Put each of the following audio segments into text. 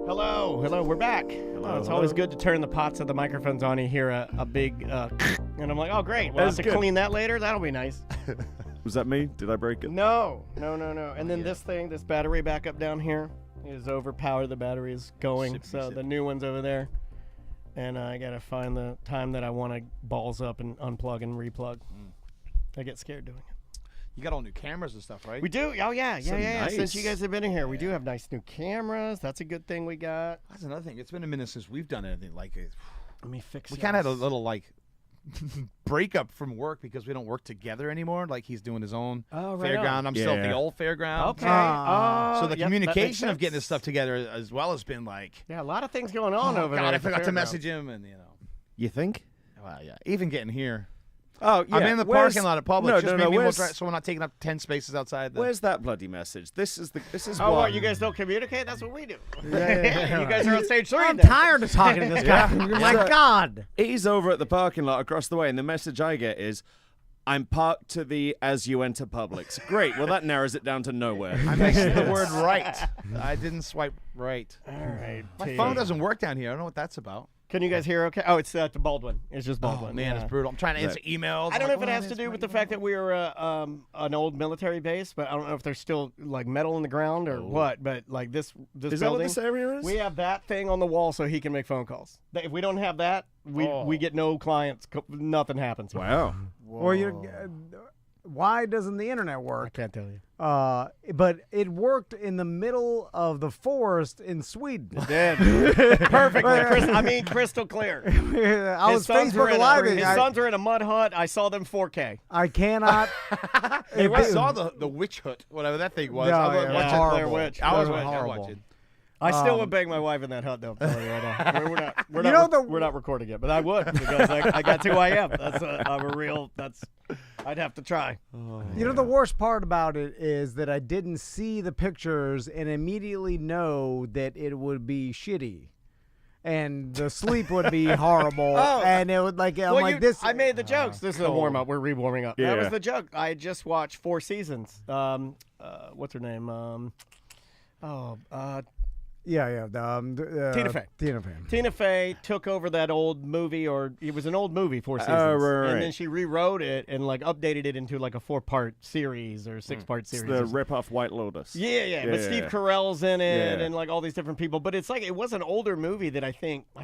Hello, we're back. It's always good to turn the pots of the microphones on. You hear a big, and I'm like, oh, great. We'll have to clean that later. That'll be nice. Was that me? Did I break it? No. And then this battery backup down here is overpowered. The battery is going, the new one's over there. And I got to find the time that I want to balls up and unplug and replug. I get scared doing it. You got all new cameras and stuff, right? We do. Oh, yeah. Nice. Since you guys have been in here, we do have nice new cameras. That's a good thing we got. That's another thing. It's been a minute since we've done anything like it. Let me fix it. We kind of had a little, breakup from work because we don't work together anymore. Like, he's doing his own fairground. I'm still at the old fairground. Okay. So the communication of getting this stuff together as well has been like... Yeah, a lot of things going on over there. God, I forgot to message him and, You think? Well, yeah. Even getting here. Oh, yeah. I'm in the parking lot at Publix. No. So we're not taking up 10 spaces outside. Where's that bloody message? This is Oh, why. what, you guys don't communicate? That's what we do. Yeah. You guys are on stage 3. I'm tired of talking to this guy. My God. He's over at the parking lot across the way, and the message I get is, I'm parked to the as you enter Publix. Great. Well, that narrows it down to nowhere. I mixed the word right. I didn't swipe right. All right. My phone doesn't work down here. I don't know what that's about. Can you guys hear okay? Oh, it's the Baldwin. It's just Baldwin. Oh, man, it's brutal. I'm trying to answer emails. I don't know if it has to do with the fact that we were an old military base, but I don't know if there's still like metal in the ground or what. But like this Is building, that what this area is? we have that thing on the wall so he can make phone calls. If we don't have that, we get no clients. Nothing happens. Wow. Well, why doesn't the internet I work? can't tell you. But it worked in the middle of the forest in Sweden. It did. Perfectly. Crystal clear. I was Facebook Live. His sons are in a mud hut. I saw them 4K. I cannot. I saw the witch hut, whatever that thing was. No, I was yeah, watching horrible. Blair Witch. I was horrible. watching. I still would bang my wife in that hut, though. I'm telling you right now. We're not recording it, but I would because I got who I am. I'd have to try. You know, the worst part about it is that I didn't see the pictures and immediately know that it would be shitty. And the sleep would be horrible. And it would this. I made the jokes. This is a warm up. We're re-warming up. Yeah. That was the joke. I just watched 4 seasons. What's her name? Tina Fey. Tina Fey took over that old movie, or it was an old movie, 4 seasons. Right. And then she rewrote it and updated it into like a 4-part series or 6-part series. It's the rip-off White Lotus. Yeah. But Steve Carell's in it and like all these different people. But it's like it was an older movie that I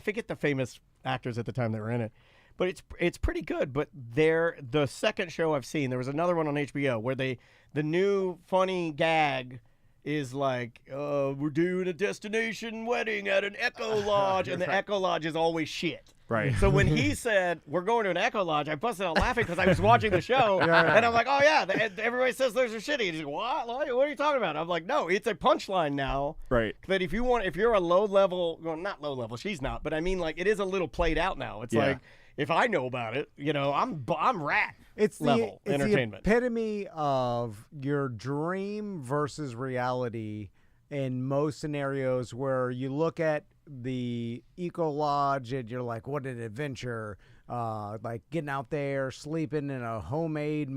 forget the famous actors at the time that were in it. But it's pretty good. But the second show I've seen, there was another one on HBO where the new funny gag is like, we're doing a destination wedding at an Echo Lodge, and the Echo Lodge is always shit. Right. So when he said, we're going to an Echo Lodge, I busted out laughing because I was watching the show, and I'm like, oh, yeah, everybody says those are shitty. And he's like, what are you talking about? I'm like, no, it's a punchline now. Right. That if you're a low-level, well, not low-level, she's not, but I mean, like, it is a little played out now. It's like, if I know about it, I'm rat. It's level entertainment. The epitome of your dream versus reality in most scenarios where you look at the Eco Lodge and you're like, what an adventure. Like getting out there, sleeping in a homemade,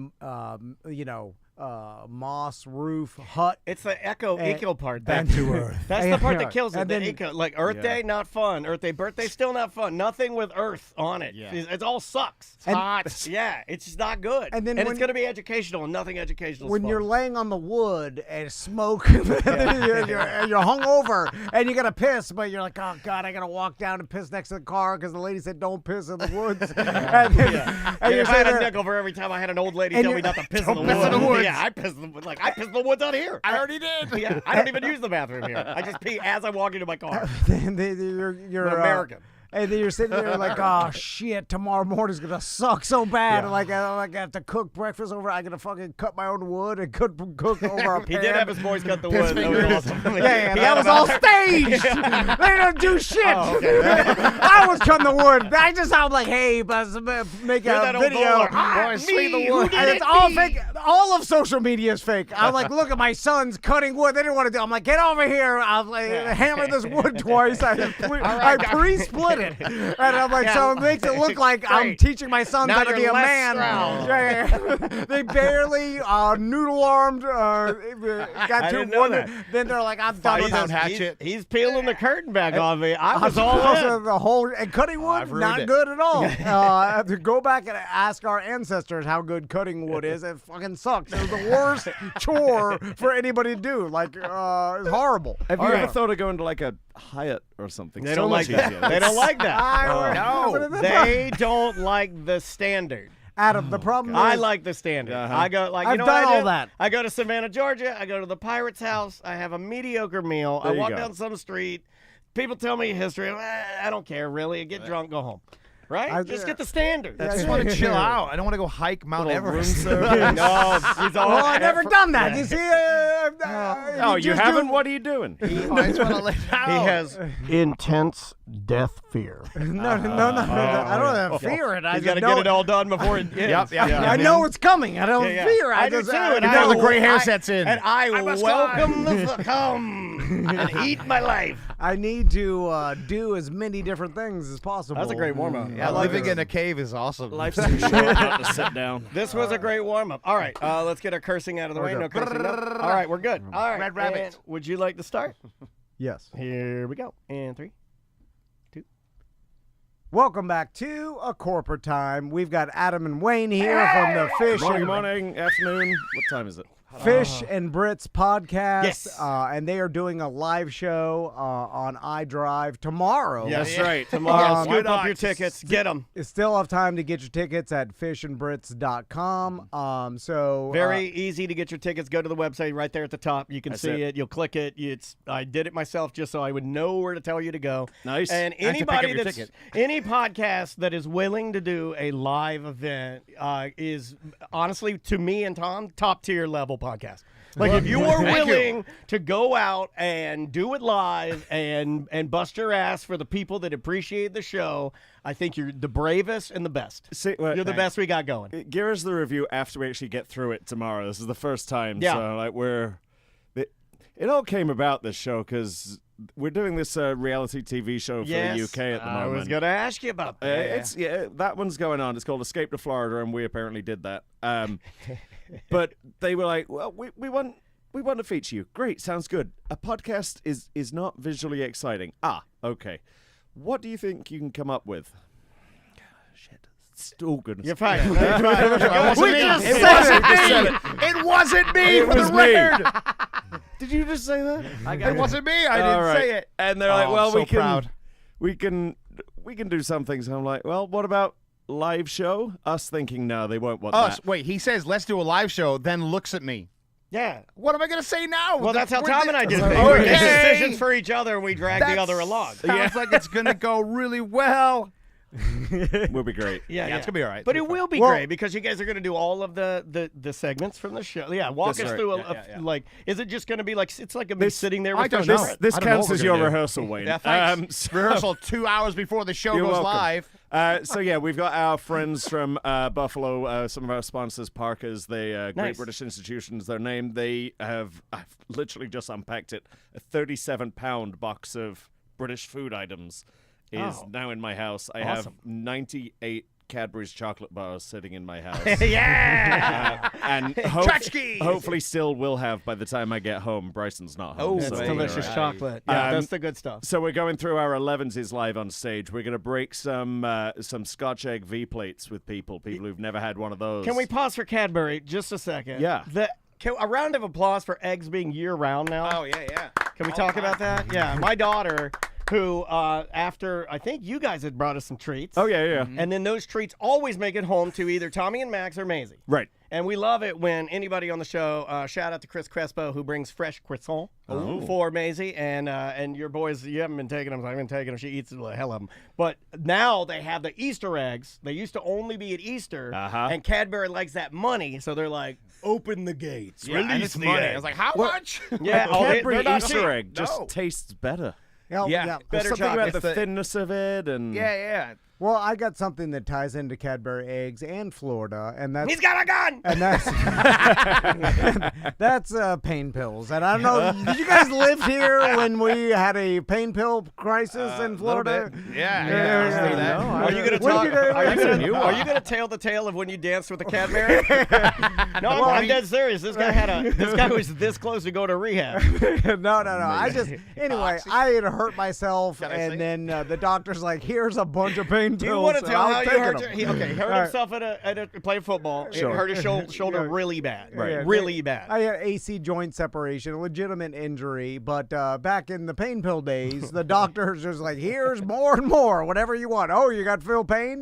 moss roof hut. It's the eco part. Back to Earth. That's the part that kills it. And The then- eco, like Earth Day, not fun. Earth Day birthday, still not fun. Nothing with Earth on it. Yeah. It all sucks. It's And- hot. Yeah, it's just not good. And then it's when- going to be educational, and nothing educational. When is you're fun. laying on the wood and smoke, you're hungover and you gotta piss, but you're like, oh God, I gotta walk down and piss next to the car because the lady said don't piss in the woods. and you're if I had sitting a there- nickel for every time I had an old lady And tell me you're- not to piss in Don't piss in the the woods. woods. Yeah, I piss in the woods out here. I already did. Yeah, I don't even use the bathroom here. I just pee as I walk into my car. you're I'm American. And then you're sitting there like, oh shit, tomorrow morning's gonna suck so bad. Like I have to cook breakfast over. I gotta fucking cut my own wood and cook over a pan. He did have his boys cut the wood. That was awesome. Yeah, that was all staged. They don't do shit. Oh, okay. I was cutting the wood. I'm like, hey, let's make You're a that old video. bowler. Boys, sweep the wood. And it's all fake. all of social media is fake. I'm like, look at my son's cutting wood. They didn't want to do. I'm like, get over here. I'm like, hammer this wood twice. I pre-split it, and I'm like, so it makes it look like I'm teaching my son how to be a man. They barely noodle armed. Got two women. Then they're like, I'm done with this hatchet. He's peeling the curtain back on me. I was all in. The whole and cutting wood, not good at all. I have to go back and ask our ancestors how good cutting wood is. It fucking sucks. It was the worst chore for anybody to do. Like, it's horrible. Have you ever thought of going to like a Hyatt or something? They don't like that. They don't like that. No. They don't like the standard. Adam, the problem is I like the standard. I go like, I've you know done what I all do? that. I go to Savannah, Georgia. I go to the Pirate's house. I have a mediocre meal. I walk down some street. People tell me history. I don't care really. I get drunk, go home. Right? Just get the standard. I just want to chill out. I don't want to go hike Mount Everest. No, he's all. I've never done that. You see? You haven't? What are you doing? I just want to lay down. He has intense death fear. No. I don't have fear. I He's got to know get it all done before it ends. Yep. I know it's coming. I don't fear. I do just, too. I And Now the gray hair sets in. And I welcome the come and eat my life. I need to do as many different things as possible. That's a great warm-up. Yeah, living in a cave is awesome. Life's too short not to sit down. This was a great warm-up. All right, let's get our cursing out of the way. No cursing. No. All right, we're good. All right. Red rabbit. And would you like to start? Yes. Here we go. And 3, 2. Welcome back to A Corporate Time. We've got Adam and Wayne here from the Fish Good morning, afternoon. What time is it? Fish and Brits podcast. Yes. And they are doing a live show on iDrive tomorrow. Yes. That's right. Tomorrow, Why scoop up not? your tickets. Get them. You still have time to get your tickets at fishandbrits.com. Very easy to get your tickets. Go to the website right there at the top. You can see it. You'll click it. I did it myself just so I would know where to tell you to go. Nice. And to pick up anybody your that's ticket. any podcast that is willing to do a live event is honestly, to me and Tom, top tier level podcast. Like if you are willing to go out and do it live and bust your ass for the people that appreciate the show, I think you're the bravest and the best. You're the best we got going. Give us the review after we actually get through it tomorrow. This is the first time. Yeah. So like it all came about, this show, because we're doing this reality TV show for the UK at the moment. I was going to ask you about that. That one's going on. It's called Escape to Florida, and we apparently did that. But they were like, well, we want to feature you. Great, sounds good. A podcast is not visually exciting. Okay. What do you think you can come up with? Shit. Oh, goodness. You're fine. It wasn't me for the record. Did you just say that? It wasn't me. I didn't say it. And they're like, well, I'm so proud. we can do some things. And I'm like, well, what about live show? Us thinking, no, they won't want Us. that. Wait, he says, let's do a live show, then looks at me. Yeah. What am I going to say now? Well, that's how We're Tom and I do things. Okay. We make decisions for each other, and we drag the other along. Sounds like it's going to go really well. We'll be great. Yeah, it's gonna be all right. But it will be great because you guys are going to do all of the segments from the show. Yeah, walk us through like, is it just going to be like it's like me sitting there with don't know. This I don't know counts what as we're your gonna do. rehearsal, Wayne. Yeah, thanks. Rehearsal 2 hours before the show You're goes welcome. live. So yeah, we've got our friends from Buffalo, some of our sponsors, Parker's, the Great Nice. British Institution's their name. I've literally just unpacked it. A 37-pound box of British food items is now in my house. I have 98 Cadbury's chocolate bars sitting in my house. Yeah. And hopefully still will have by the time I get home. Bryson's not home. That's so delicious chocolate. Yeah, that's the good stuff. So we're going through our 11s live on stage. We're going to break some Scotch egg V-plates with people who've never had one of those. Can we pause for Cadbury just a second? Yeah. A round of applause for eggs being year-round now. Oh, yeah. Can we talk about that? Yeah, my daughter, who after I think you guys had brought us some treats. Oh, yeah. And then those treats always make it home to either Tommy and Max or Maisie. Right. And we love it when anybody on the show, shout out to Chris Crespo, who brings fresh croissant for Maisie. And your boys, you haven't been taking them. So I've been taking them. She eats the hell of them. But now they have the Easter eggs. They used to only be at Easter. And Cadbury likes that money. So they're like, open the gates. Yeah, and it's money. I was like, how much? Yeah, Cadbury they're not Easter cheap. egg just tastes better. Yeah. Better Something about chocolate. the thinness of it, and Yeah. Well, I got something that ties into Cadbury eggs and Florida, and that's He's got a gun. and that's pain pills. And I don't know, did you guys live here when we had a pain pill crisis in Florida? Yeah. Are you going to When talk? did I- Are you going to tell the tale of when you danced with the Cadbury? No, I'm dead serious. This guy was this close to go to rehab. No. Anyway, I had hurt myself, and then the doctor's like, "Here's a bunch of pain pills." Do you want to and tell I'm how you taking hurt? them. He hurt All himself at a playing football. Sure. It hurt his shoulder really bad. Yeah, Really bad. I had AC joint separation, a legitimate injury, but back in the pain pill days, the doctors was like, "Here's more and more, whatever you want." Oh, you got feel pain,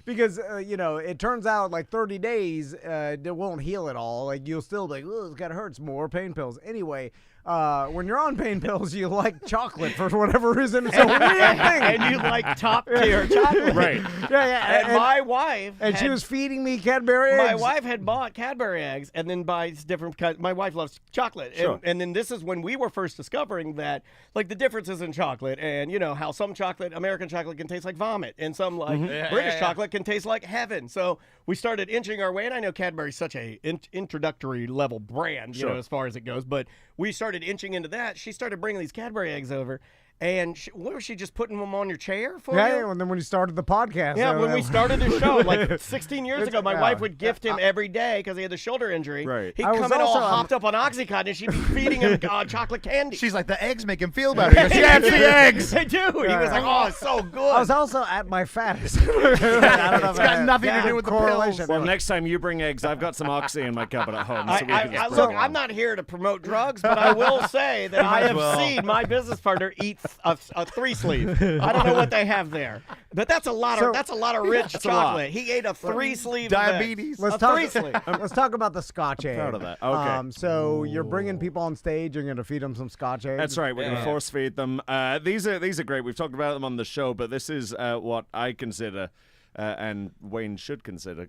because it turns out like 30 days, it won't heal at all. Like you'll still be like, "Oh, it hurts." More pain pills. Anyway. When you're on pain pills, you like chocolate for whatever reason. It's a weird thing. And you like top tier chocolate. right. Yeah. And my wife. And she was feeding me Cadbury eggs. My wife had bought Cadbury eggs and then buys different kinds. My wife loves chocolate. Sure. And then this is when we were first discovering that, like, the differences in chocolate and, how some chocolate, American chocolate, can taste like vomit and some, like, British chocolate can taste like heaven. So we started inching our way. And I know Cadbury's such a introductory level brand, you know, as far as it goes. But we started inching into that. She started bringing these Cadbury eggs over. And what was she just putting them on your chair for? Yeah, you? and then when you started the podcast. Yeah, when we started the show, like 16 years ago, my wife would gift him every day because he had the shoulder injury. Right. He'd I was come in all also, hopped up on Oxycontin, and she'd be feeding him chocolate candy. She's like, the eggs make him feel better. He goes, yeah, it's the eggs. They do. He was like, oh, it's so good. I was also at my fattest. I don't know It's got nothing to do with the correlation. pills. Well, next time you bring eggs, I've got some Oxy in my cupboard at home. So we can just look, throw I'm on. not here to promote drugs, but I will say that I have seen my business partner eat a three sleeve. I don't know what they have there, but that's a lot of rich chocolate. He ate a three sleeve. Diabetes. Let's talk about the Scotch egg. proud of that. Okay. So you're bringing people on stage. You're going to feed them some Scotch eggs. That's right. We're going to force feed them. These are great. We've talked about them on the show, but this is what I consider, and Wayne should consider,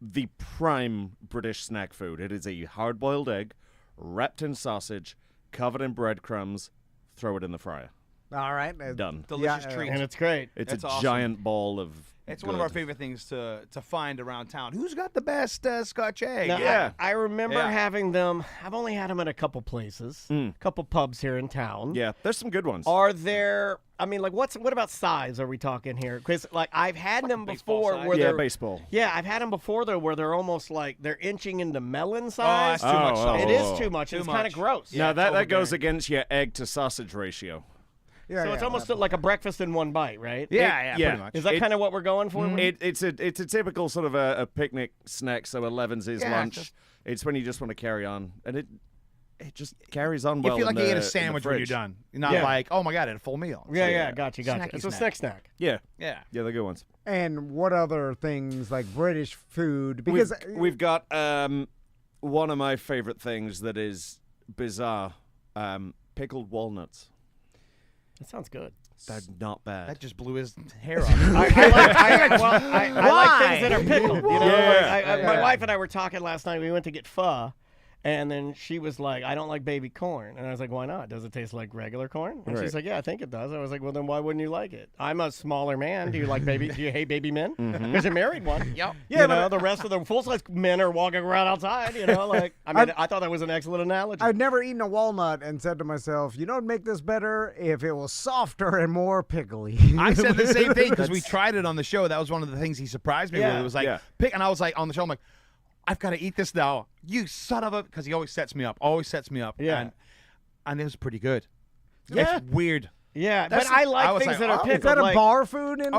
the prime British snack food. It is a hard-boiled egg, wrapped in sausage, covered in breadcrumbs. Throw it in the fryer. All right. Done. Delicious treat. And it's great. It's That's a awesome. giant ball of. It's one of our favorite things to find around town. Who's got the best Scotch egg? Now, Yeah. I remember Yeah. having them. I've only had them at a couple places, a couple pubs here in town. Yeah, there's some good ones. Are there? I mean, like, what about size? Are we talking here? Because like I've had them baseball before, size. where Yeah, they're baseball. Yeah, I've had them before though, where they're almost like they're inching into melon Oh, size. that's too much sauce. It is too much. Too It's kind of much. gross. Yeah, Now it's that goes overbearing. against your egg to sausage ratio. Yeah, So it's almost like a breakfast in one bite, right? Yeah, yeah. pretty much. Is that kind of what we're going for? It's a typical sort of a picnic snack. So 11's is Yeah, lunch. It's when you just want to carry on, and it just carries on well. You feel like in you ate the- a sandwich in the when you're fridge. done. You're not Yeah. like, oh my god, I had a full meal. Yeah, gotcha. Snacky It's a snack. snack. Yeah, Yeah. they're good ones. And what other things like British food? Because We've got one of my favorite things that is bizarre: pickled walnuts. That sounds good. They're not bad. That just blew his hair off. I like things that are pickled. You know, Yeah. my wife and I were talking last night. We went to get pho, and then she was like, "I don't like baby corn," and I was like, "Why not? Does it taste like regular corn?" And Right. she's like, "Yeah, I think it does." I was like, "Well, then why wouldn't you like it?" I'm a smaller man. Do you like baby? Do you hate baby men? Because you married one. Yep. Yeah, you know, the rest of the full size men are walking around outside. You know, like I mean, I thought that was an excellent analogy. I'd never eaten a walnut and said to myself, you know what'd make this better if it was softer and more pickly. I said the same thing because we tried it on the show. That was one of the things he surprised me with. Yeah. It was like, Yeah. pick, and I was like, on the show, I'm like, I've got to eat this now. You son of a, because he always sets me up. Yeah. And it was pretty good. Yeah. It's weird. Yeah, That's- but I like I was things like, that are oh, pickled. Is that a like- bar food? In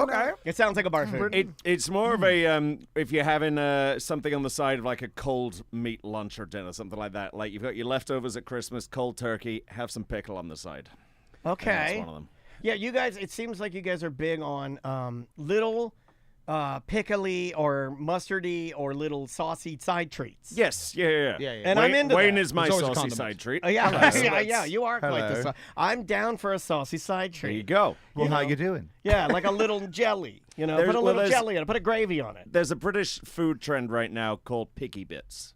It sounds like a bar food. It's more of a if you're having something on the side of like a cold meat lunch or dinner, something like that. Like you've got your leftovers at Christmas, cold turkey, have some pickle on the side. And Okay. that's one of them. Yeah, you guys. It seems like you guys are big on little pickly or mustardy or little saucy side treats. Yes, yeah. And I'm into Wayne that. is my There's always a saucy condiment. side treat. Yeah, you are quite the. Hello. I'm down for a saucy side There you treat. go. Well, You how know. you doing? Yeah, like a little jelly. You know, There's- put a little well, there's- jelly on it. Put a gravy on it. There's a British food trend right now called picky bits.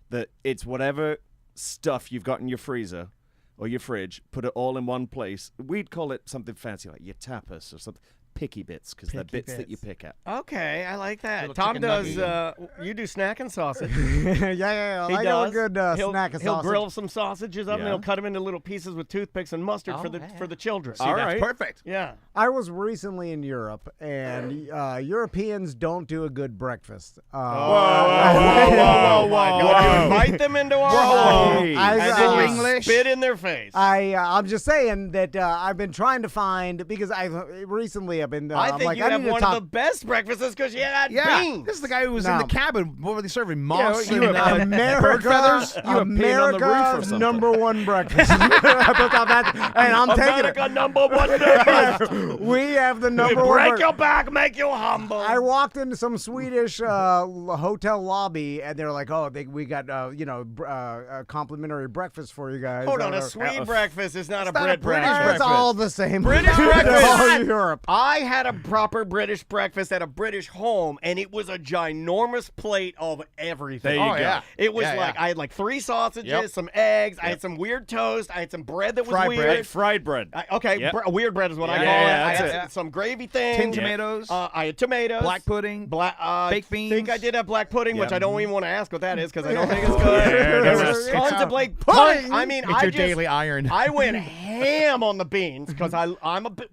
That it's whatever stuff you've got in your freezer, or your fridge, put it all in one place. We'd call it something fancy like your tapas or something. Picky bits, because they're bits that you pick at. Okay, I like that. Little Tom chicken does. nugget. You do snack and sausage. yeah. He I know a does. good snack and He'll sausage. grill some sausages up and Yeah. he'll cut them into little pieces with toothpicks and mustard for the children. See, All that's right. perfect. Yeah. I was recently in Europe, and Europeans don't do a good breakfast. Whoa, You invite them into our home, Hey. and then you English. spit in their face. I'm just saying that I've been trying to find, because I've been. I I'm think like, you I have need to one talk. of the best breakfasts because you had Yeah, beans. this is the guy who was in No. the cabin. What were they serving? Moss you and have bird feathers? You were peeing on the roof or America's something. #1 breakfast. And I'm taking America number one breakfast. it. We have the We number one. break your back, make you humble. I walked into some Swedish hotel lobby, and they're like, "Oh, we got a complimentary breakfast for you guys." Hold on, a Swede breakfast is not a not a bread British breakfast. It's all the same. British They're breakfast. all Europe. I had a proper British breakfast at a British home, and it was a ginormous plate of everything. There you Oh, go. yeah. It was Yeah, like yeah. I had like 3 sausages, Yep. some eggs, I had some weird toast, I had some bread that was Fried weird. bread. Fried bread. Okay, Yep. weird bread is what I Yeah, call yeah, it. I that's had it. some gravy thing. Tin tomatoes. I had tomatoes. Black pudding. Baked baked think I beans. did have black pudding, which Yeah. I don't even want to ask what that is because I don't think it's good. Yeah, there it's was a- tons it's of a black pudding. I mean, It's I your just daily iron. I went ham on the beans because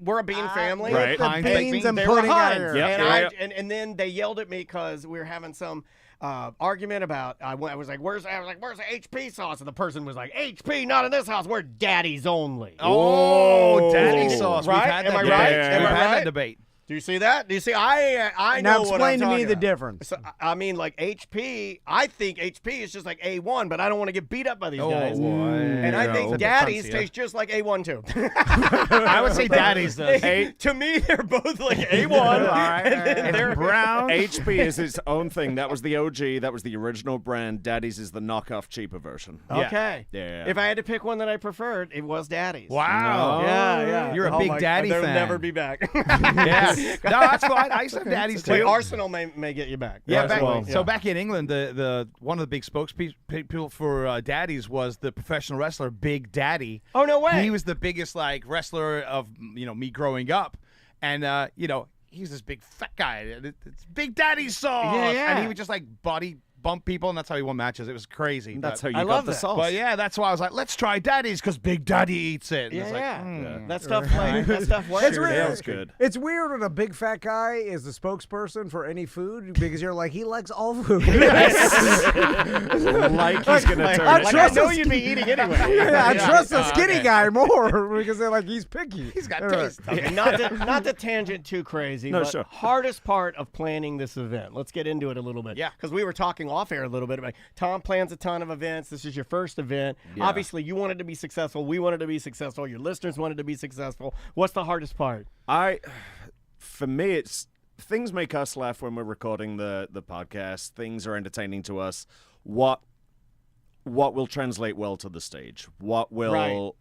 we're a bean family. Right. The Heinz baked beans and They were pudding out Heinz. here. Yep. And then they yelled at me because we were having some argument about. I was like, "Where's the HP sauce?" And the person was like, "HP, not in this house. We're daddies only." Oh, daddy sauce. Right? We've had Am that I debate. right? Am We've I had right? that debate. Do you see that? Do you see? I know Now what I'm explain to me talking the about. difference. So, I mean, like HP, I think HP is just like A1, but I don't want to get beat up by these guys. And I think It's a bit Daddies fancier. taste just like A1 too. I would say daddies does. To me, they're both like A1. And then they're brown. HP is its own thing. That was the OG. That was the original brand. Daddy's is the knockoff, cheaper version. Okay. Yeah. If I had to pick one that I preferred, it was Daddies. Wow. Yeah. You're a Oh big my- daddy they'll fan. never be back. Yeah. No, that's fine. I used to have daddies too. Wait, Arsenal may get you back. Yeah, Arsenal, so back in England, the one of the big spokespeople for Daddies was the professional wrestler Big Daddy. Oh, no way. He was the biggest wrestler of me growing up, and he's this big fat guy. It's Big Daddy sauce, Yeah. and he would just body bump people, and that's how he won matches. It was crazy. That's but, how you I love got the that. sauce. But yeah, that's why I was like, let's try Daddy's because Big Daddy eats it. And Yeah, it's like, That stuff that stuff works. It's weird. Feels good. It's weird when a big fat guy is the spokesperson for any food because you're like, he likes all food. Like he's going to turn I it. Like, trust I know us- you'd be eating anyway. I trust the skinny okay. guy more because they're like, he's picky. He's got All right. taste. Okay, not to tangent too crazy, No, but sure. hardest part of planning this event. Let's get into it a little bit. Yeah. Because we were talking off air a little bit about Tom plans a ton of events. This is your first event. Yeah. Obviously, you wanted to be successful. We wanted to be successful. Your listeners wanted to be successful. What's the hardest part? For me, it's things make us laugh when we're recording the podcast. Things are entertaining to us. What will translate well to the stage? What will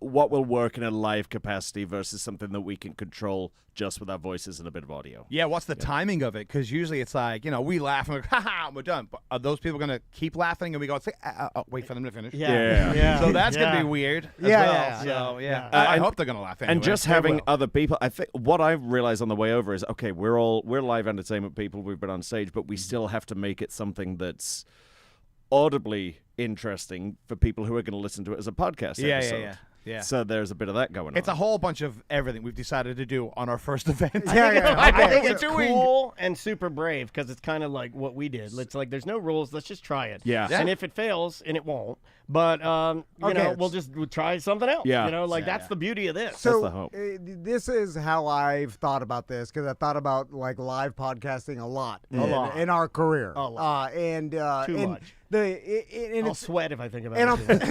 work in a live capacity versus something that we can control just with our voices and a bit of audio? Yeah, what's the timing of it? Because usually it's like, we laugh and we're like, ha, we're done. But are those people going to keep laughing and we go, wait for them to finish? Yeah. So that's going to be weird as Yeah, well. yeah, So, yeah. I And- hope they're going to laugh anyway. And just They having will. other people, I think what I realized on the way over is, okay, we're live entertainment people. We've been on stage, but we still have to make it something that's audibly interesting for people who are going to listen to it as a podcast episode. Yeah. So there's a bit of that going on. It's a whole bunch of everything we've decided to do on our first event. Yeah. I Okay. think it's cool and super brave because it's kind of like what we did. It's like there's no rules. Let's just try it. Yeah. And if it fails, and it won't, but we'll try something else. Yeah. That's the beauty of this. So the hope. This is how I've thought about this because I thought about live podcasting a lot in our career. A lot. Too much. And I'll it's, sweat if I think about and it.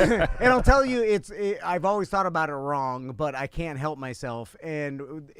and I'll tell you, I've always thought about it wrong, but I can't help myself. And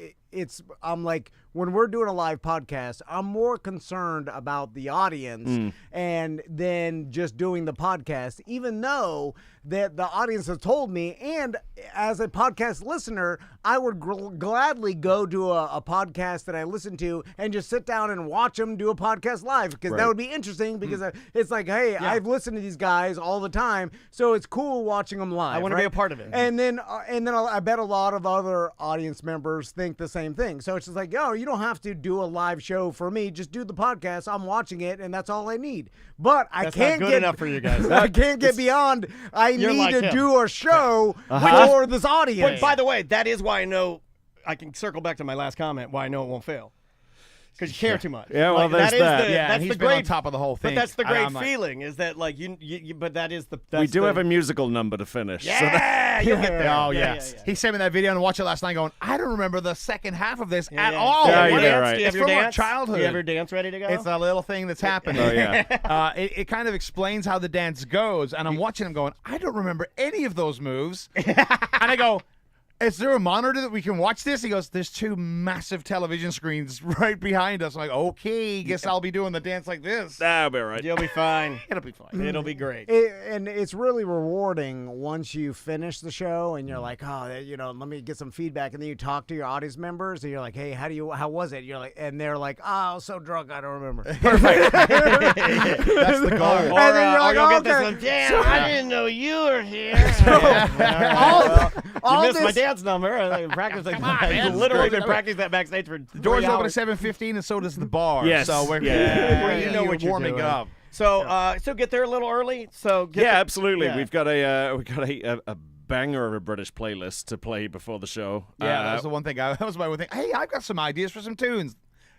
I'm like, when we're doing a live podcast, I'm more concerned about the audience and then just doing the podcast, even though that the audience has told me, and as a podcast listener, I would gladly go to a podcast that I listen to and just sit down and watch them do a podcast live, because that would be interesting, because it's like, hey, I've listened to these guys all the time, so it's cool watching them live. I want to be a part of it. And then I bet a lot of other audience members think the same thing. So it's just like, yo, you don't have to do a live show for me. Just do the podcast. I'm watching it, and that's all I need. But I can't not good get enough for you guys. I can't get beyond. I need like to him. do a show for this audience. But by the way, that is why I know, I can circle back to my last comment, why I know it won't fail. Because you care too much. Yeah, well, there's that. That's he's the been great, on top of the whole thing. But that's the great I'm like, feeling, is that like you but that is the. We do have a musical number to finish. Yeah, So that, you'll get there. Oh, yeah. yes. He sent me that video and watched it last night going, I don't remember the second half of this at Yeah. all. Yeah, What you're dance? right. Do you have It's your from our dance? childhood. Do you have your dance ready to go? It's a little thing that's happening. Oh, yeah. It kind of explains how the dance goes, and I'm watching him going, I don't remember any of those moves. And I go, is there a monitor that we can watch this? He goes, there's two massive television screens right behind us. I'm like, okay, guess I'll be doing the dance like this. That'll be all right. You'll be fine. It'll be fine. It'll be great. And it's really rewarding once you finish the show and you're like, oh, let me get some feedback, and then you talk to your audience members and you're like, hey, how was it? You're like, and they're like, oh, I was so drunk I don't remember. Perfect. That's the goal. Or, And then you're like, you'll get this okay. one. Damn, I didn't know you were here. all you missed my this- dance number. I practiced like on, man. I've literally been practicing that backstage for The doors 3 open at hours. 7:15, and so does the bar. Yes. So we're You know what you're warming doing. up. So get there a little early. So get Yeah, absolutely. Yeah. We've got a banger of a British playlist to play before the show. Yeah, that was the one thing. That was my one thing. Hey, I've got some ideas for some tunes.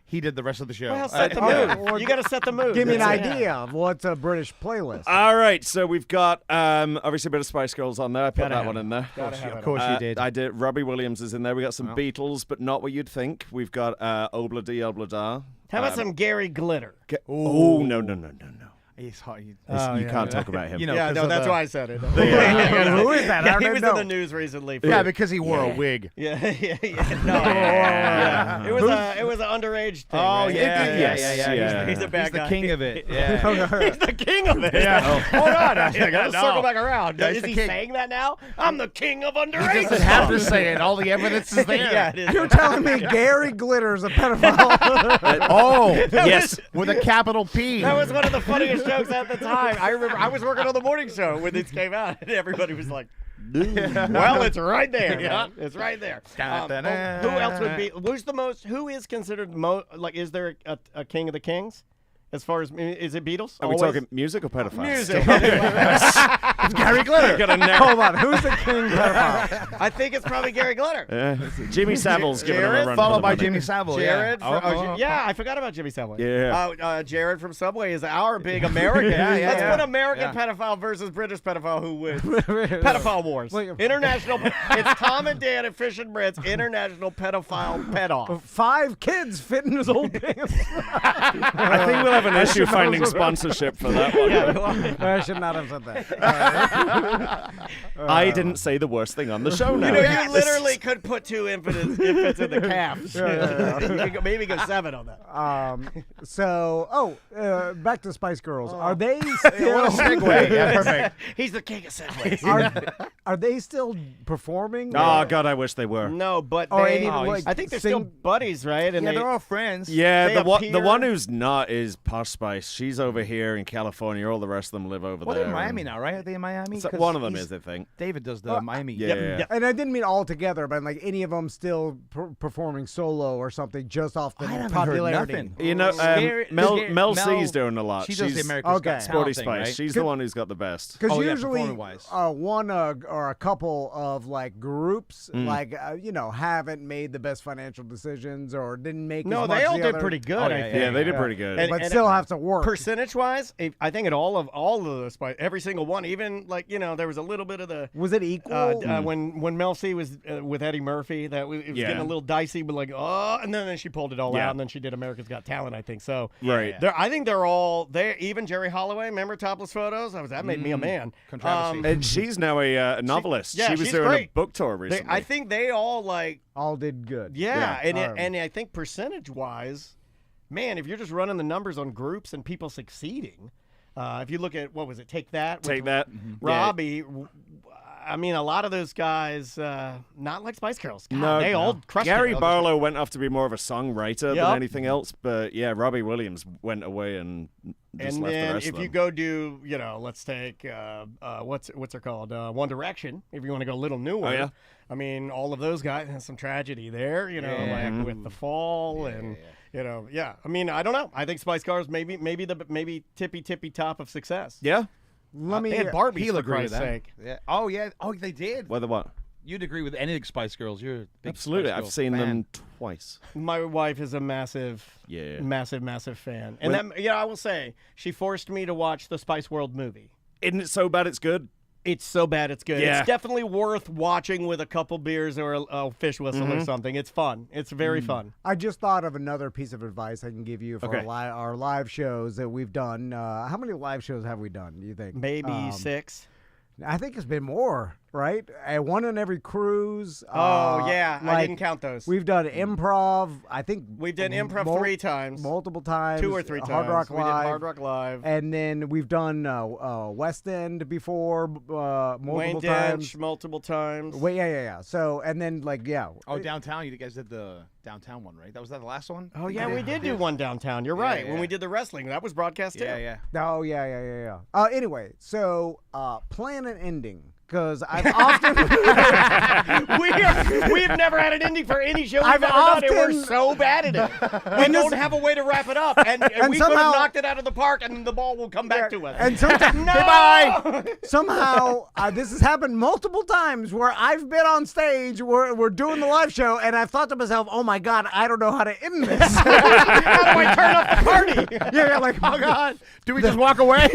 He did the rest of the show. Well, set the mood. You got to set the mood. Give me an That's it. idea of what's a British playlist. All right, so we've got obviously a bit of Spice Girls on there. I put Gotta that have one it. in there. Of course you did. I did. Robbie Williams is in there. We got some Beatles, but not what you'd think. We've got Obla Di Obla Da. How about some Gary Glitter? Oh no. He's hot. You can't talk about him. You know, Yeah, 'cause no, of that's the- why I said it. Who is that? I Yeah, don't he was know. in the news recently. Yeah, because he wore a wig. Yeah. No. Yeah. It was an underage thing. Oh, right? yeah. Yes. He's a bad He's the guy. king of it. Yeah. He's the king of it. Yeah. Hold on. I gotta No. circle back around. Yeah, he's Is the he king. saying that now? I'm the king of He underage. doesn't have to say it. All the evidence is there. Yeah, it is. You're telling me Gary Glitter's a pedophile? Oh, Yes. with a capital P. That was one of the funniest jokes at the time. I remember I was working on the morning show when this came out, and everybody was like, well, it's right there. Man. It's right there. Who else would be? Who is considered is there a king of the kings? As far as, is it Beatles? Are we Always? talking music or pedophiles? Music. It's Gary Glitter. Got a neck. Hold on, who's the king pedophile? I think it's probably Gary Glitter. Jimmy Savile's giving him a Jared, run. Followed for the by money. Jimmy Savile. Jared. Yeah. Yeah, I forgot about Jimmy Subway. Yeah. Jared from Subway is our big American. Let's put American pedophile versus British pedophile. Who wins? Pedophile wars. Wait. It's Tom and Dan at Fish and Bread's International Pedophile Pet-Off. 5 kids fit in his old pants. I think we'll have an issue finding sponsorship for that one. I should not have said that. I didn't say the worst thing on the show now. You literally could put 2 infants in the calf. You could maybe go 7 on that. Back to Spice Girls. Are they still? What a segue. Yeah, perfect. He's the king of segways. Are they still performing? Oh, God, I wish they were. No, but Or they, any, like, I think they're sing- still buddies, right? And Yeah, they, they're all friends. Yeah, They the appear- one who's not is Posh Spice. She's over here in California. All the rest of them live over Well, there. they're in Miami now, right? Are they in Miami? So 'Cause one of them he's- is, I think. David does the Miami. Yeah. And I didn't mean all together, but like any of them still performing solo or something just off the I haven't popularity. heard nothing. You know, Mel Mel C's doing a lot. She does She's the America's Okay. Got Sporty Talent thing, Spice. right? She's the one who's got the best. Because Oh, yeah, usually performing-wise. one or a couple of like groups haven't made the best financial decisions or didn't make no, as much they all the did other, pretty good. Oh, I yeah, think. Yeah, they did pretty good. And- but still have to work. Percentage-wise, I think in all of the Spice, every single one, even there was a little bit of the. Was it equal? When Mel C was with Eddie Murphy, it was getting a little dicey, but and then she pulled it all out, and then she did America's Got Talent, I think. So Right. I think they're all there. Even Jerry Holloway, remember Topless Photos? That made me a man. Controversy. And she's now a novelist. Yeah, she was she's doing great. a book tour recently. I think they all like. All did good. Yeah, Yeah. and I think percentage-wise, man, if you're just running the numbers on groups and people succeeding, if you look at what was it, Take That, with Take that. Robbie. I mean, a lot of those guys, not like Spice Girls. God, No, they all crushed Gary it. Barlow went off to be more of a songwriter Yep. than anything else, but yeah, Robbie Williams went away and just And left the then rest if of you them. go do, let's take what's it called, One Direction. If you want to go a little newer, Oh, yeah? I mean, all of those guys had some tragedy there, like with the fall and. I mean, I don't know. I think Spice Girls maybe tippy top of success. Yeah? Let me. They had Barbies, He'll for agree with Christ's that. sake. Yeah. Oh yeah. Oh, they did. Whether what? You'd agree with any Spice Girls. You're a big Absolutely. Spice I've Girls seen fan. them twice. My wife is a massive fan, and I will say she forced me to watch the Spice World movie. Isn't it so bad it's good? It's so bad it's good. Yeah. It's definitely worth watching with a couple beers or a fish whistle or something. It's fun. It's very fun. I just thought of another piece of advice I can give you for Okay. our live shows that we've done. How many live shows have we done, do you think? Maybe 6. I think it's been more, right? One on every cruise. I like, didn't count those. We've done improv. I think We've done improv 3 times. multiple times. 2 or 3 times. Hard Rock we did Live. Hard Rock Live. And then we've done West End before multiple Wayne times. Dench multiple times. Wait, yeah. So, and then Oh, downtown. You guys did the downtown one, right? Was that the last one? Oh yeah, we did do one downtown. You're right. yeah. When we did the wrestling, that was broadcast too. Yeah. Oh, yeah. Anyway, so plan an ending. Because I've often we've never had an ending for any show we've I've ever done, and often- we're so bad at it. We don't have a way to wrap it up, and we could somehow- have knocked it out of the park, and the ball will come back to us. And sometimes, No! somehow, this has happened multiple times where I've been on stage, we're doing the live show, and I've thought to myself, oh my God, I don't know how to end this. How do I turn up the party? yeah, like, oh God. Do we just walk away?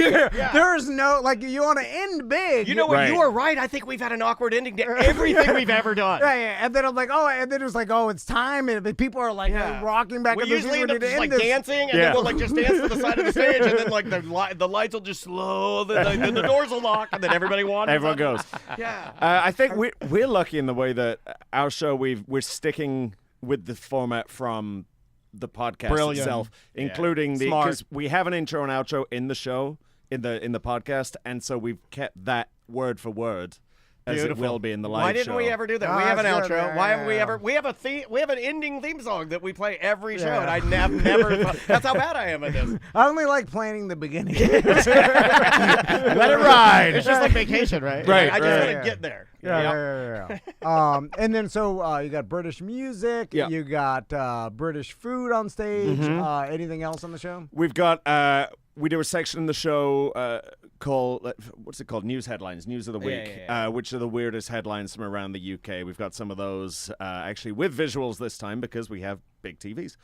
There's no, like, you want to end big. You know what? Right. You are right. I think we've had an awkward ending to everything we've ever done. Yeah. And then I'm like, and then it was like, it's time, and people are like rocking back We in the usually seat, end up we need just to like end this. dancing, and then we'll like just dance to the side of the stage, and then like the lights will just slow, then the doors will lock, and then everybody wanders. Everyone goes. Yeah. I think we're lucky in the way that our show we're sticking with the format from the podcast Brilliant. itself, including the Smart. because we have an intro and outro in the show in the podcast, and so we've kept that word for word as Beautiful. it will be in the live Why didn't show. we ever do that? Oh, We have an that's good. outro. Why haven't we Yeah. ever? We have a theme. We have an ending theme song that we play every show, Yeah. and I never. That's how bad I am at this. I only like planning the beginning. Let it ride. It's just like vacation, right? Right, I just right. want to get there. Yeah. And then so you got British music. Yeah. You got British food on stage. Anything else on the show? We've got we do a section in the show called what's it called? News headlines, news of the week, which are the weirdest headlines from around the UK. We've got some of those actually with visuals this time because we have big TVs.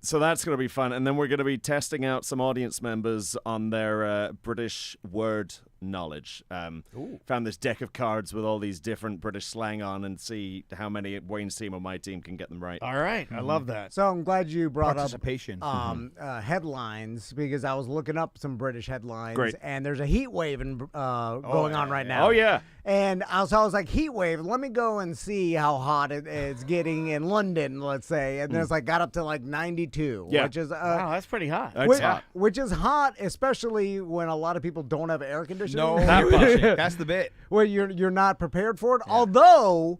So that's going to be fun, and then we're going to be testing out some audience members on their British word knowledge. Found this deck of cards with all these different British slang on, and see how many Wayne's team or my team can get them right. All right, I love that. So I'm glad you brought up Participation. headlines because I was looking up some British headlines. Great. And there's a heat wave going on right now. Oh yeah. And I was like, heat wave, let me go and see how hot it's getting in London, let's say. And then it's like got up to like 92, Yeah. which is Wow, that's pretty hot. That's hot. which is hot, especially when a lot of people don't have air conditioning. No, that's the bit. Where you're not prepared for it. Although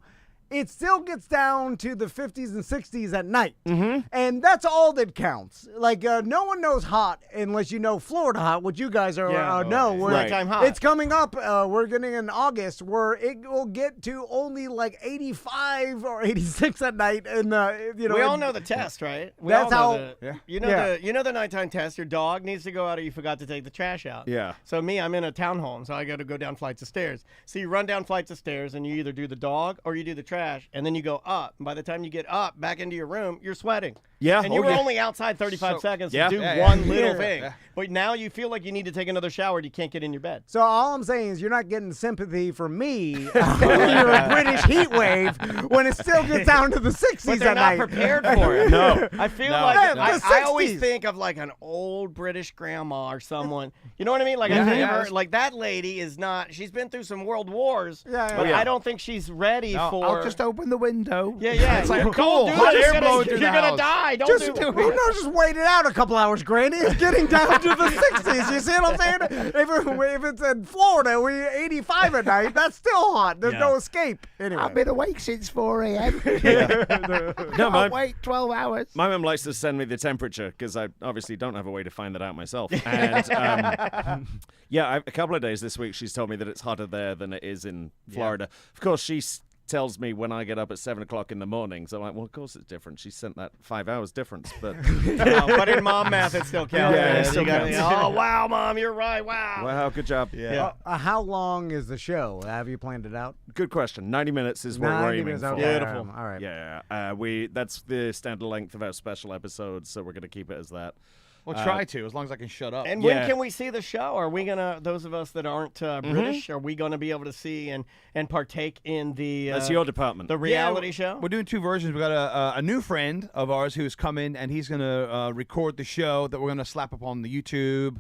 it still gets down to the 50s and 60s at night. And that's all that counts. Like, no one knows hot unless you know Florida hot, which you guys are know. Where Nighttime hot. It's coming up. We're getting in August where it will get to only like 85 or 86 at night. And, We all know the test, right? We That's all know how- the, Yeah. you know the nighttime test. Your dog needs to go out, or you forgot to take the trash out. Yeah. So me, I'm in a townhome, so I got to go down flights of stairs. So you run down flights of stairs, and you either do the dog or you do the trash, and then you go up. And by the time you get up back into your room, you're sweating. Yeah. And you Oh, were yeah. only outside 35 So- seconds Yeah. to do Yeah, yeah. one little Yeah. thing. Yeah. But now you feel like you need to take another shower and you can't get in your bed. So all I'm saying is you're not getting sympathy from me. You're a British heat wave when it still gets down to the 60s But they're at not night. prepared for it. No. I feel No. like Yeah, the I always 60s. think of like an old British grandma or someone. You know what I mean? Like Yeah, I think yeah. of her, like that lady is not. She's been through some world wars. Yeah, yeah. But Oh, yeah. I don't think she's ready No, for. I'll just open the window. Yeah. It's like, Don't cool, do hot that. air You're gonna- blowing through You're the gonna house. die. Don't Just, do just wait it out a couple hours, Granny. It's getting down to the 60s. You see what I'm saying? If it's in Florida, we 85 at night. That's still hot. There's no escape. Anyway. I've been awake since 4 a.m. No, I'll wait 12 hours. My mum likes to send me the temperature because I obviously don't have a way to find that out myself. And a couple of days this week she's told me that it's hotter there than it is in Florida. Of course, she tells me when I get up at 7 o'clock in the morning. So I'm like, well, of course it's different. She sent that 5 hours difference, but but in mom math, it still counts. Yeah, it man. still You gotta- counts. Oh wow, mom, you're right. Wow. wow, good job. Yeah. How long is the show? Have you planned it out? Good question. 90 minutes is what 90 we're aiming minutes, for. okay. Beautiful. All right. Yeah, that's the standard length of our special episodes, so we're going to keep it as that. We'll try to, as long as I can shut up. And Yeah. when can we see the show? Are we gonna, those of us that aren't British, are we gonna be able to see and partake in the That's your department. the reality show? We're doing two versions. We got a new friend of ours who's come in, and he's going to record the show that we're going to slap up on the YouTube.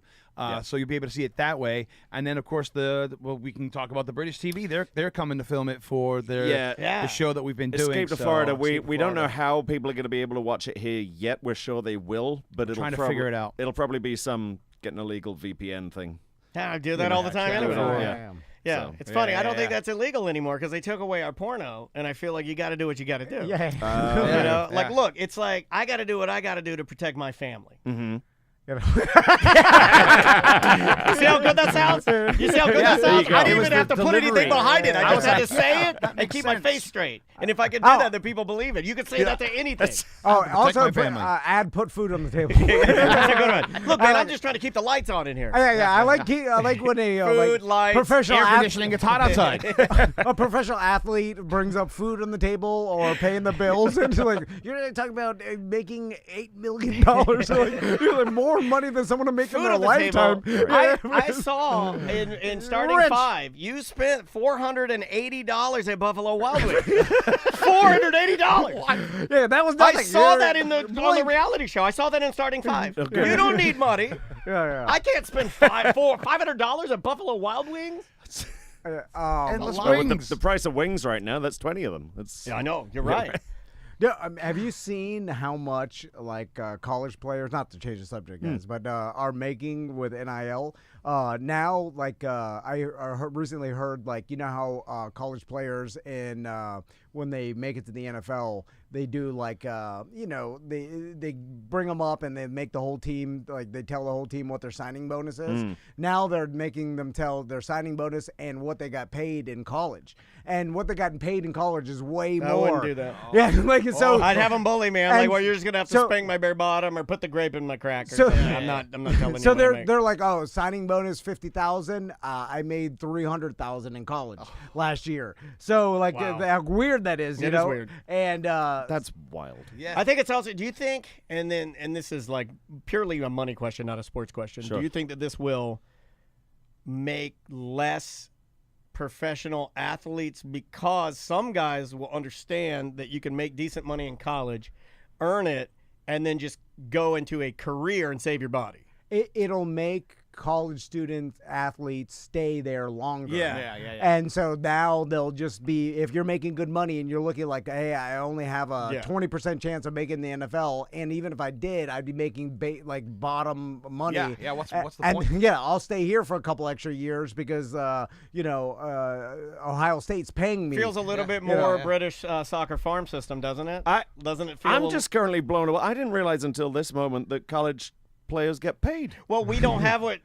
So you'll be able to see it that way. And then, of course, we can talk about the British TV. They're coming to film it for the show that we've been doing. Escape to so- Florida. We Escape to don't know Florida. how people are going to be able to watch it here yet. We're sure they will, but it'll Trying to probably, figure it out. It'll probably be some getting a legal VPN thing. Yeah, I do that all the time Yeah, anyway. yeah. Yeah. Yeah, So, it's funny. I don't yeah. think that's illegal anymore because they took away our porno, and I feel like you got to do what you got to do. Yeah. You know, like, Yeah. look, it's like I got to do what I got to do to protect my family. Mm-hmm. You see how good that sounds? You see how good that there you sounds? go. I It didn't was even have to the put anything delivery. behind it. I I just was had to like, say it that and makes keep my sense. face straight. And if I can do that, then people believe it. You could say that to anything. Oh, protect also, my family. add put food on the table. That's a good one. Look, man, I'm just trying to keep the lights on in here. Yeah. I like when a Food, lights, professional Air ath- conditioning, it's hot outside. a professional athlete brings up food on the table or paying the bills, and like you're talking about making $8 million, like, you're like more money than someone will make in Food their on the lifetime. table. I saw in starting Rich. 5, you spent $480 at Buffalo Wild Wings. $480. Yeah, that was nothing. I saw You're- that on the reality show. I saw that in starting 5. You don't need money. Yeah. I can't spend $500 at Buffalo Wild Wings. Endless Well, with wings. the price of wings right now, that's 20 of them. That's Yeah, I know. You're right. Yeah, have you seen how much college players, not to change the subject, guys, but are making with NIL? Now, recently heard, you know how college players when they make it to the NFL, they do they bring them up and they make the whole team, they tell the whole team what their signing bonus is. Now they're making them tell their signing bonus and what they got paid in college. And what they got paid in college is way more. I wouldn't do that. Yeah, so I'd have them bully me. I'm like, and well, you're just gonna have to so- spank my bare bottom or put the grape in my cracker. So- I'm not telling you. So what I make. they're like, oh, signing bonus $50,000. I made $300,000 in college last year. So Wow. how weird that is, you It is know. weird. And that's wild. Yeah. I think it's also. Do you think? And this is like purely a money question, not a sports question. Sure. Do you think that this will make less professional athletes because some guys will understand that you can make decent money in college, earn it, and then just go into a career and save your body? it'll make college student athletes stay there longer. Yeah. And so now they'll just be, if you're making good money and you're looking like, hey, I only have a 20% chance of making the NFL, and even if I did, I'd be making bottom money. Yeah, what's the and, point? Yeah, I'll stay here for a couple extra years because, Ohio State's paying me. Feels a little bit You know, more yeah. British soccer farm system, doesn't it? Doesn't it feel? I'm just currently blown away. I didn't realize until this moment that college players get paid. Well, we don't have what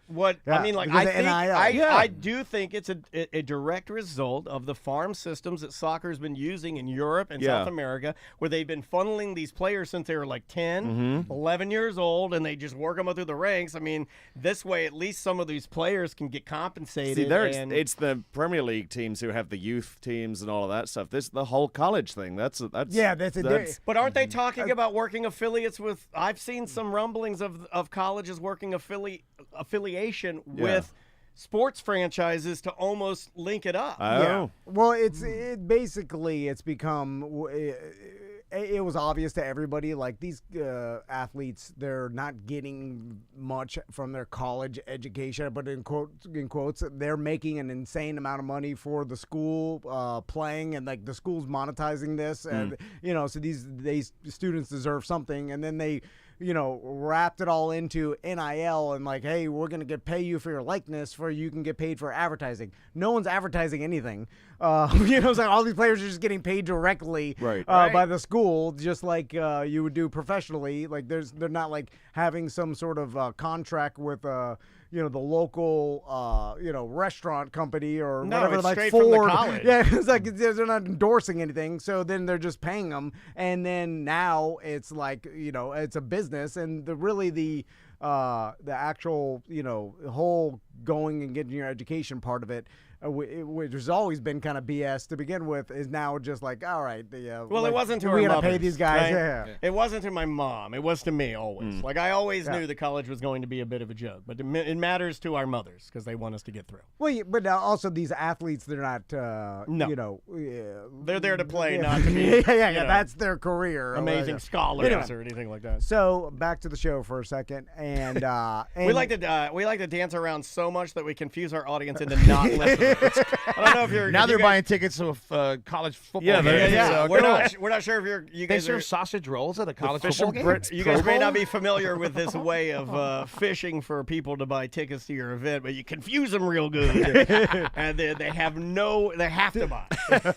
Yeah, I mean. Like because I of think NIL. I do think it's a direct result of the farm systems that soccer's been using in Europe and South America, where they've been funneling these players since they were like 10, 11 years old, and they just work them up through the ranks. I mean, this way at least some of these players can get compensated. See, it's the Premier League teams who have the youth teams and all of that stuff. This the whole college thing. That's But aren't they talking about working affiliates with? I've seen some rumblings of colleges working affiliation with sports franchises to almost link it up. Oh. Well, it's become. It was obvious to everybody, like these athletes, they're not getting much from their college education, but in quotes, they're making an insane amount of money for the school playing, and like the school's monetizing this, and so these students deserve something, and then they wrapped it all into NIL and like, hey, we're going to pay you for your likeness for you can get paid for advertising. No one's advertising anything. It's like all these players are just getting paid directly by the school, just like you would do professionally. Like they're not like having some sort of contract with the local restaurant company or whatever, it's like straight Ford. from the college. Yeah, it's like they're not endorsing anything, so then they're just paying them, and then now it's like it's a business, and the actual whole going and getting your education part of it, which has always been kind of BS to begin with, is now just like, all right, well, it wasn't to we our gotta pay mothers, these guys. right? Yeah. It wasn't to my mom. It was to me always. Like I always knew the college was going to be a bit of a joke, but it matters to our mothers because they want us to get through. Well, but also these athletes, they're not. They're there to play, not to be. That's their career. Amazing scholars or anything like that. So back to the show for a second, and we like to dance around so much that we confuse our audience into not listening. I don't know if you're Now they're guys, buying tickets to college football. Yeah, games. Yeah. So We're cool. not sure if you They guys serve are. sausage rolls at a college Fish football and game. Brits You guys Pro may not Bowl? be familiar with this way of fishing for people to buy tickets to your event, but you confuse them real good, and they have to buy.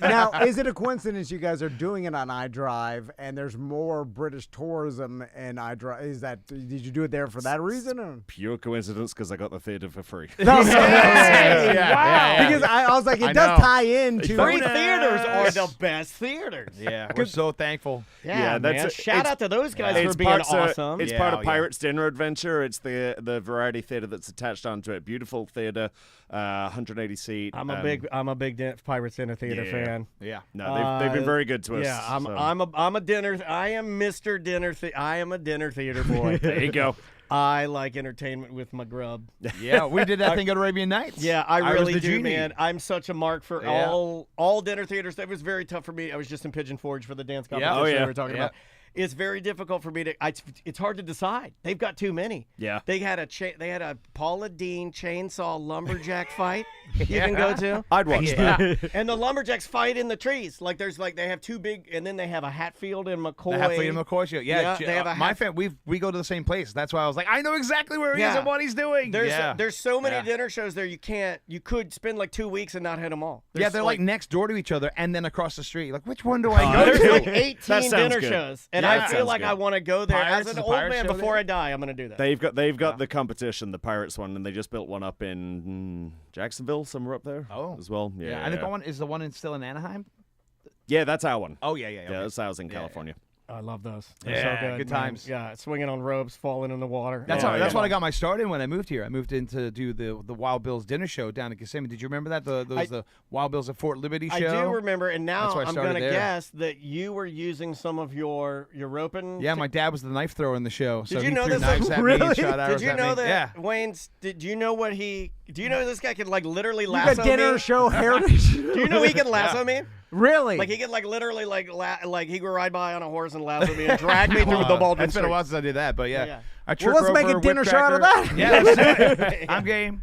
now, is it a coincidence you guys are doing it on iDrive, and there's more British tourism in iDrive? Did you do it there for that reason? Or? Pure coincidence because I got the theater for free. No, Yeah. Because I was like, it I does know. tie into Free theaters are the best theaters. Yeah, we're so thankful. Yeah, that's man. it. Shout out to those guys It's for being part awesome. It's Yeah, part of yeah. Pirates Dinner Adventure. It's the variety theater that's attached onto it. Beautiful theater, 180 seat. I'm a big Pirates Dinner Theater Yeah. fan. Yeah. No, they've been very good to us. Yeah, so. I'm a dinner. I am Mr. Dinner. I am a dinner theater boy. There you go. I like entertainment with my grub. Yeah, we did that thing at Arabian Nights. Yeah, I was really the do, genie. man. I'm such a mark for Yeah. all dinner theaters. That was very tough for me. I was just in Pigeon Forge for the dance competition Oh, yeah. we were talking Yeah. about. It's very difficult for me to. It's hard to decide. They've got too many. Yeah. They had a Paula Deen chainsaw lumberjack fight you can go to. I'd watch that. And the lumberjacks fight in the trees. Like they have two big, and then they have a Hatfield and McCoy. The Hatfield and McCoy show. Yeah, they have a my fan. We go to the same place. That's why I was like, I know exactly where he is Yeah. and what he's doing. There's so many Yeah. dinner shows there. You could spend like 2 weeks and not hit them all. Yeah, they're like next door to each other and then across the street. Like, which one do I go There's to? like That 18 sounds dinner good. shows, and Yeah, I that feel sounds like good. I want to go there Pirates, as an the old Pirates man. show Before there? I die, I'm going to do that. They've got the competition, the Pirates one, and they just built one up in Jacksonville, somewhere up there. Oh. as well. Yeah, And the one still in Anaheim? Yeah, that's our one. Oh, yeah. Yeah, Okay. that's ours in California. I love those. They're Yeah, so good man. times. Yeah, swinging on ropes, falling in the water. That's Yeah, that's yeah. what I got my start in when I moved here. I moved in to do the Wild Bills dinner show down in Kissimmee. Did you remember that? The Wild Bills at Fort Liberty show? I do remember, and now That's why I I'm started going to there. guess that you were using some of your roping. Yeah, my dad was the knife thrower in the show. So Did you he know threw this? knives at me Really? and shot arrows Did you at know me. that, Yeah. Wayne's? Did you know what he? Do you know this guy could like literally You lasso got dinner me? show heritage. Do you know he can lasso me? Really? Like he could like literally like he could ride by on a horse and lasso me and drag me through the Baldwin It's been a Street. while since I did that, but yeah. Yeah. I Well, let's make a dinner show out of that. Yeah, let's do it. I'm game.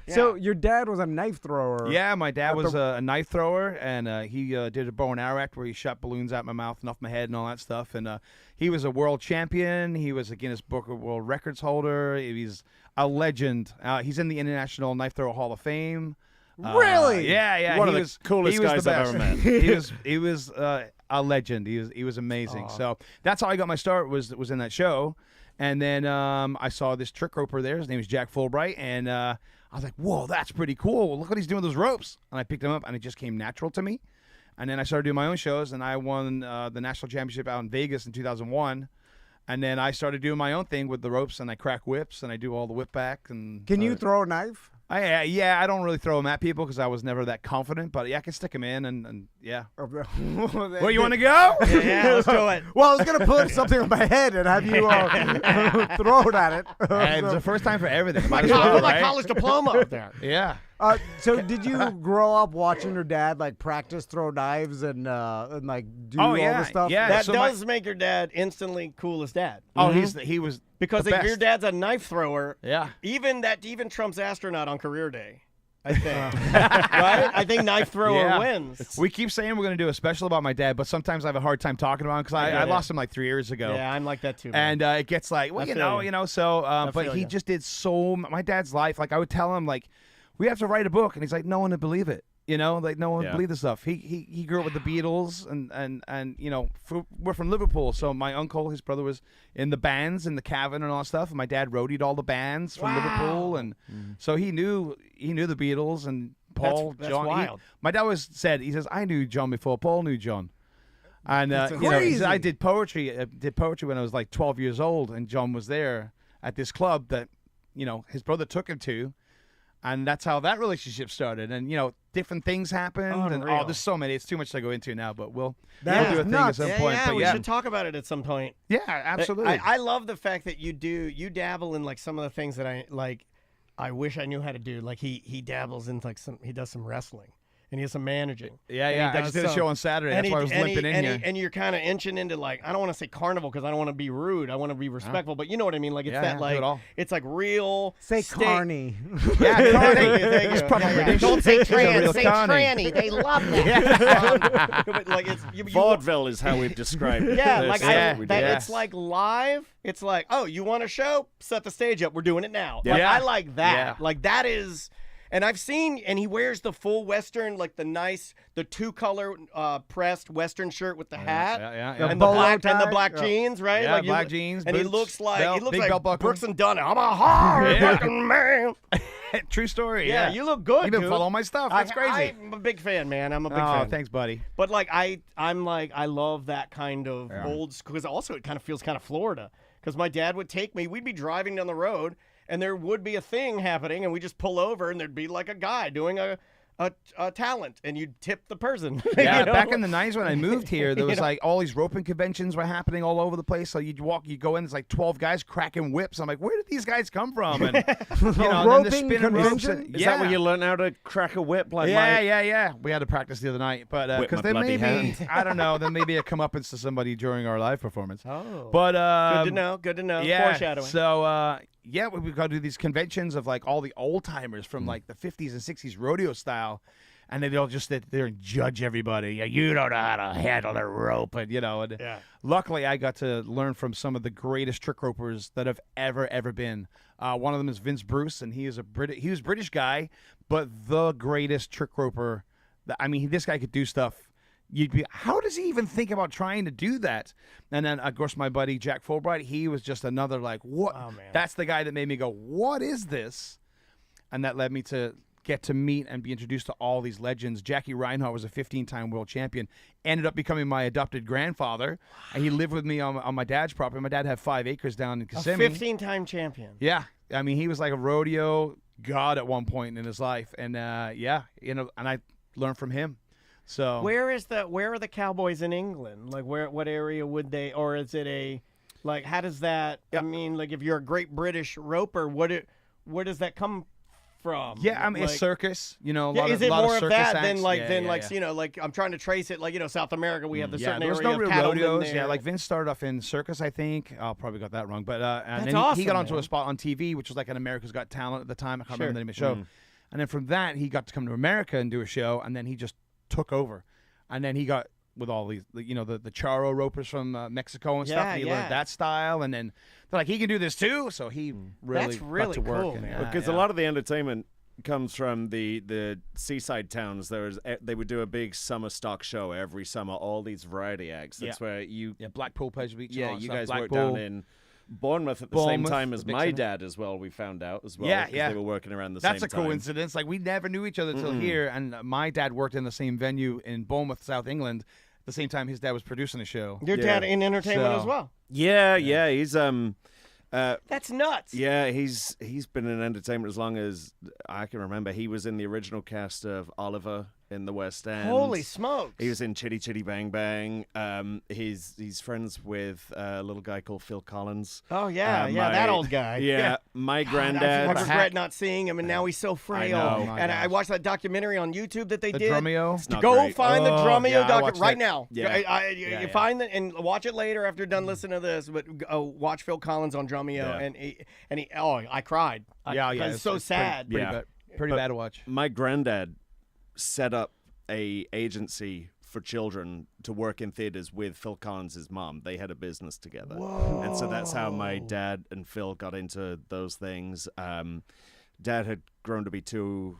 So your dad was a knife thrower. Yeah, my dad was a knife thrower, and he did a bow and arrow act where he shot balloons out my mouth and off my head and all that stuff. And he was a world champion. He was a Guinness Book of World Records holder. He's a legend. He's in the International Knife Thrower Hall of Fame. Really? Yeah. One of he the was, coolest he was guys the I've best. ever met. He was a legend. He was amazing. So that's how I got my start was in that show. And then I saw this trick roper there. His name is Jack Fulbright. And I was like, whoa, that's pretty cool. Well, look what he's doing with those ropes. And I picked him up, and it just came natural to me. And then I started doing my own shows, and I won the national championship out in Vegas in 2001. And then I started doing my own thing with the ropes, and I crack whips, and I do all the whip back. And Can you throw a knife? I don't really throw them at people because I was never that confident. But yeah, I can stick them in, and yeah. Where you want to go? Yeah, let's do it. Well, I was gonna put something on my head and have you throw it at it. Hey, it's the first time for everything. Might as I well, feel like right? college diploma up there. Yeah. So did you grow up watching your dad like practice throw knives and like do all yeah, the stuff? yeah. That So does make your dad instantly cool as dad. Oh, he was Because the if your best. dad's a knife thrower, Yeah. even trumps astronaut on career day, I think. Right? I think knife thrower Yeah. wins. We keep saying we're going to do a special about my dad, but sometimes I have a hard time talking about him because I get it. lost him like 3 years ago. Yeah, I'm like that too. Man. And it gets like, well, I you feel know, so, but feel he ya. just did so, my dad's life, like I would tell him, like, we have to write a book. And he's like, no one would believe it. You know, like no one would believe this stuff. He grew up with the Beatles and you know, we're from Liverpool. So my uncle, his brother was in the bands in the Cavern and all that stuff. And my dad roadied all the bands from Liverpool. And so he knew the Beatles and Paul, That's John. wild. My dad always said, he says, I knew John before Paul knew John. And That's you know, he crazy. said, I did poetry when I was like 12 years old, and John was there at this club that, you know, his brother took him to, and that's how that relationship started. And you know, different things happened, and Unreal. there's so many. It's too much to go into now, but we'll do That's a thing nuts. at some Yeah, point. yeah, but we yeah, should talk about it at some point. yeah, absolutely. I love the fact that you dabble in like some of the things that I like. I wish I knew how to do. Like he dabbles in like he does some wrestling and he has some managing. yeah, and yeah. he I does just did a some- show on Saturday. That's why I was limping in here. and you're kind of inching into like, I don't want to say carnival because I don't want to be rude. I want to be respectful, but you know what I mean. Like it's Yeah, that yeah, do like it all. it's like real. Say steak- carny. Yeah, Thank Carney. you, thank It's you. proper Yeah, yeah. British. Don't say He's a real trans, say Carney. tranny. They love that. But, like it's you, Vaudeville is how we've described it. yeah, That's like what Yeah, we that. do. yeah. It's like live. It's like, oh, you want a show? Set the stage up. We're doing it now. Like, Yeah. I like that. Yeah. Like that is. And I've seen, and he wears the full Western, like the 2-color pressed Western shirt with the hat, yeah. and the bolo black tie? jeans, right? Yeah, like you black look- jeans, and he boots, looks like belt, big like belt buckle. Brooks and Dunn. I'm a hard working man. True story. Yeah, you look good. You've been dude. following my stuff. That's crazy. I'm a big fan, man. I'm a big Oh, fan. thanks, buddy. But like I'm like I love that kind of old school because also it kind of feels kind of Florida because my dad would take me. We'd be driving down the road and there would be a thing happening and we just pull over and there'd be like a guy doing a talent and you'd tip the person. Yeah, you know? back in the 90s when I moved here, there You was know? like all these roping conventions were happening all over the place. So you'd go in, it's like 12 guys cracking whips. I'm like, where did these guys come from? And you know, and then the Roping spinning ropes. convention? Is that where you learn how to crack a whip? Like Yeah. We had to practice the other night, but Whip because my there may bloody be, I don't know, there may be a comeuppance to somebody during our live performance. Oh, But good to know. Good to know. yeah. Foreshadowing. So yeah, we've got to do these conventions of like all the old timers from like the 50s and 60s rodeo style. And then they'll just sit there and judge everybody. Yeah, you don't know how to handle a rope, and you know. And Yeah. luckily, I got to learn from some of the greatest trick ropers that have ever been. One of them is Vince Bruce, and he was a British guy, but the greatest trick roper. I mean, this guy could do stuff. You'd be, how does he even think about trying to do that? And then, of course, my buddy Jack Fulbright, he was just another like, what? Oh, man. That's the guy that made me go, what is this? And that led me to get to meet and be introduced to all these legends. Jackie Reinhardt was a 15-time world champion, ended up becoming my adopted grandfather, and he lived with me on my dad's property. My dad had 5 acres down in A Kissimmee. 15-time champion. Yeah, I mean, he was like a rodeo god at one point in his life, and yeah, you know, and I learned from him. So Where are the Cowboys in England? Like what area would they, or is it like how does that? I mean, like if you're a great British roper, where does that come from? yeah, I mean, like, it's circus, you know. A yeah, lot is of, it lot more of of circus that acts. than like Yeah. you know, like I'm trying to trace it, like you know, South America we have the Yeah, certain there was area no of real cattlemen rodeos. there. Yeah, like Vince started off in circus, I think. I probably got that wrong, but and That's then he got awesome, onto man. a spot on TV, which was like an America's Got Talent at the time. I can't Sure. remember the name of the show. And then from that, he got to come to America and do a show, and then he just took over. And then he got with all these, you know, the charro ropers from Mexico and stuff. Yeah, And he yeah. learned that style, and then they're like, he can do this too. So he really That's got really to work. cool, and, man. Because a lot of the entertainment comes from the seaside towns. They would do a big summer stock show every summer. All these variety acts. That's where you Blackpool, Pleasure Beach. and yeah all that you stuff. guys work Blackpool. down in Bournemouth at the same Bournemouth, time the as big my city. dad as well. We found out as well. Yeah, 'cause yeah. They were working around the same time. That's a coincidence. Like, we never knew each other till here, and my dad worked in the same venue in Bournemouth, South England, at the same time his dad was producing a show. Your dad in entertainment So- as well. Yeah, he's That's nuts. yeah, he's been in entertainment as long as I can remember. He was in the original cast of Oliver in the West End. Holy smokes. He was in Chitty Chitty Bang Bang. He's friends with a little guy called Phil Collins. Oh, yeah, that old guy. Yeah, my I granddad. regret not seeing him, and now he's so frail. know. Oh, my and I gosh. watched that documentary on YouTube that they The did. Drumeo. not Go great. find the Oh, Drumeo yeah, I doc watched right it. now. Yeah. You find it and watch it later after you're done listening to this. But watch Phil Collins on Drumeo, Yeah. and he. Oh, I cried. Yeah. It's so sad. Yeah. Pretty But- bad to watch. My granddad set up a agency for children to work in theaters with Phil Collins' mom. They had a business together. Whoa. And so that's how my dad and Phil got into those things. Dad had grown to be too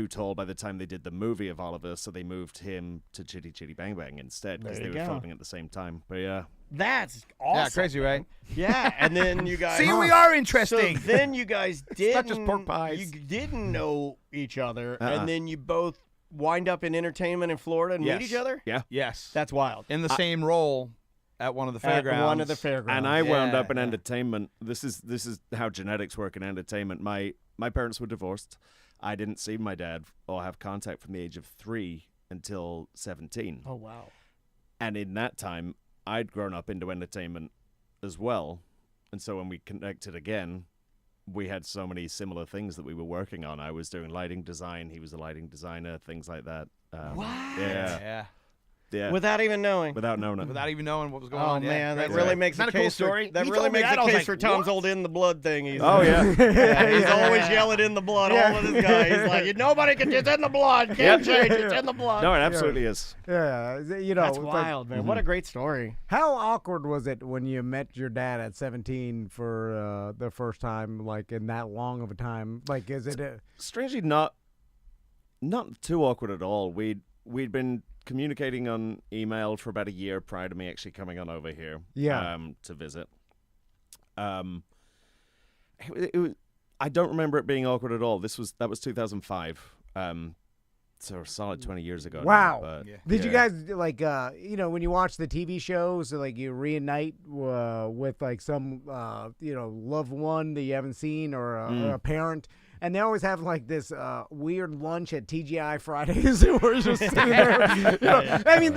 tall by the time they did the movie of Oliver, so they moved him to Chitty Chitty Bang Bang instead because There they you were go. filming at the same time. But yeah. That's awesome. Yeah, crazy, right? Yeah, and then you guys. See, we are So interesting. then you guys didn't. not just pork pies. You didn't know each other, Uh-uh. and then you both wind up in entertainment in Florida and meet Yes. each other. Yeah. Yes. That's wild. In the same role at one of the At fairgrounds. one of the fairgrounds. And I wound up in Yeah. entertainment. This is how genetics work in entertainment. My parents were divorced. I didn't see my dad or have contact from the age of 3 until 17. Oh wow. And in that time, I'd grown up into entertainment as well. And so when we connected again, we had so many similar things that we were working on. I was doing lighting design. He was a lighting designer, things like that. What? Yeah. Yeah. Without even knowing. Without knowing it. Without even knowing what was going Oh on. man, that crazy. really makes Isn't a that a cool case story. For, that He really told me makes that, I a was case like, for Tom's what? old in the blood thing. He's Oh, yeah. He's always yelling in the blood. All of this guy. He's like, nobody can. It's in the blood. Can't change. It's in the blood. No, it absolutely is. Yeah, you know, That's it's like, wild, man. What a great story. how awkward was it when you met your dad at 17 for the first time, like in that long of a time? Like, is it? Strangely, not too awkward at all. We'd been communicating on email for about a year prior to me actually coming on over here. Yeah. To visit. It was, I don't remember it being awkward at all. That was 2005. So a solid 20 years ago. Wow. Now, but, Did you yeah. guys like when you watch the TV shows, like you reunite with like some loved one that you haven't seen or a parent, and they always have like this weird lunch at TGI Fridays where you're just sitting there. I mean,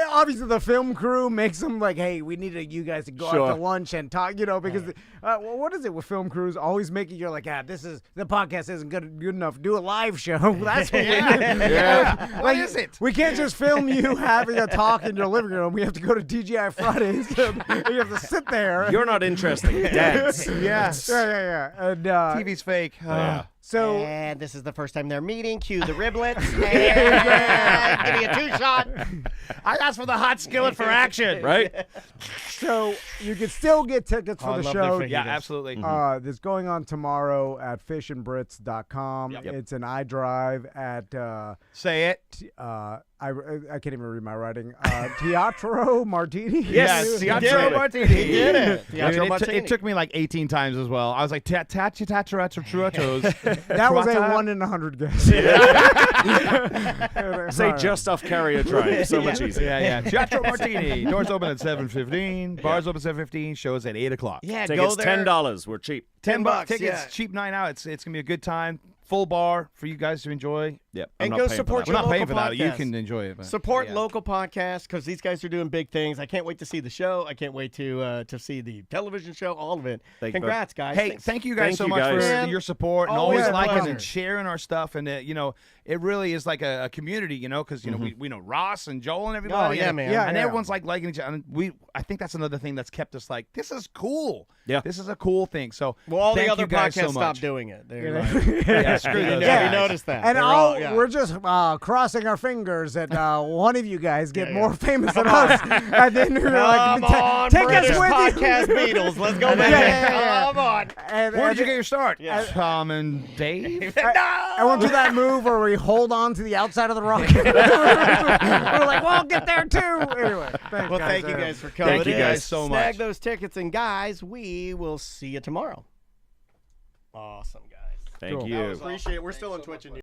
obviously the film crew makes them like, hey, we need you guys to go out to lunch and talk, because what is it with film crews always making you're like, the podcast isn't good enough. Do a live show. That's what we need. Yeah. What is it? We can't just film you having a talk in your living room. We have to go to TGI Fridays. And you have to sit there. You're not interesting. Dance. Yeah. And TV's fake. so And this is the first time they're meeting. Cue the riblets. And give me a 2-shot. I asked for the hot skillet for action. Right? so you can still get tickets for I the love show. their Yeah, fajitas. absolutely. This going on tomorrow at fishandbrits.com. Yep. It's an iDrive at Say it. I can't even read my writing. Teatro Martini. Yes, did Teatro it. Martini. He did it. I mean, Teatro it Martini. took me like 18 times as well. I was like, That was a 1 in 100 guess. Say just off Carrier Drive. So much easier. Yeah. Teatro Martini. Doors open at 7:15. Bars open at 7:15. Shows at 8 o'clock. Yeah, Tickets go there. $10. We're cheap. $10. Tickets, Yeah. cheap night out. It's gonna be a good time. Full bar for you guys to enjoy. Yep. And I'm go not paying for support that. We're your not paying local for that. You podcast. can enjoy it. But, Support yeah. local podcasts because these guys are doing big things. I can't wait to see the show. I can't wait to see the television show. All of it. Thank you, Congrats, guys. Hey, Thanks. thank you guys Thank so you much guys. for Man, your support and always always a liking pleasure. and sharing our stuff. And it really is like a community, because we know Ross and Joel and everybody. Oh, yeah, and, man. Yeah, and yeah. everyone's like liking each other. And I think that's another thing that's kept us like, this is cool. Yeah. This is a cool thing. So Well, all thank the other you guys podcasts so much. stopped doing it. They're Yeah. like, Yeah, screw those have guys. you noticed that? And They're I'll we're just crossing our fingers that one of you guys get more famous than us. And then we were like, Come on, take British us with podcast you. Beatles. Let's go back. Come on. Where did you get your start? Yeah. Tom and Dave? I went to that move where we hold on to the outside of the rocket. We're like, we'll get there too. Anyway, Well, thank you guys for coming. Thank you guys so much. Snag those tickets, and guys, we will see you tomorrow. Awesome, guys. Thank Cool. you. Appreciate it. We're still on Twitch and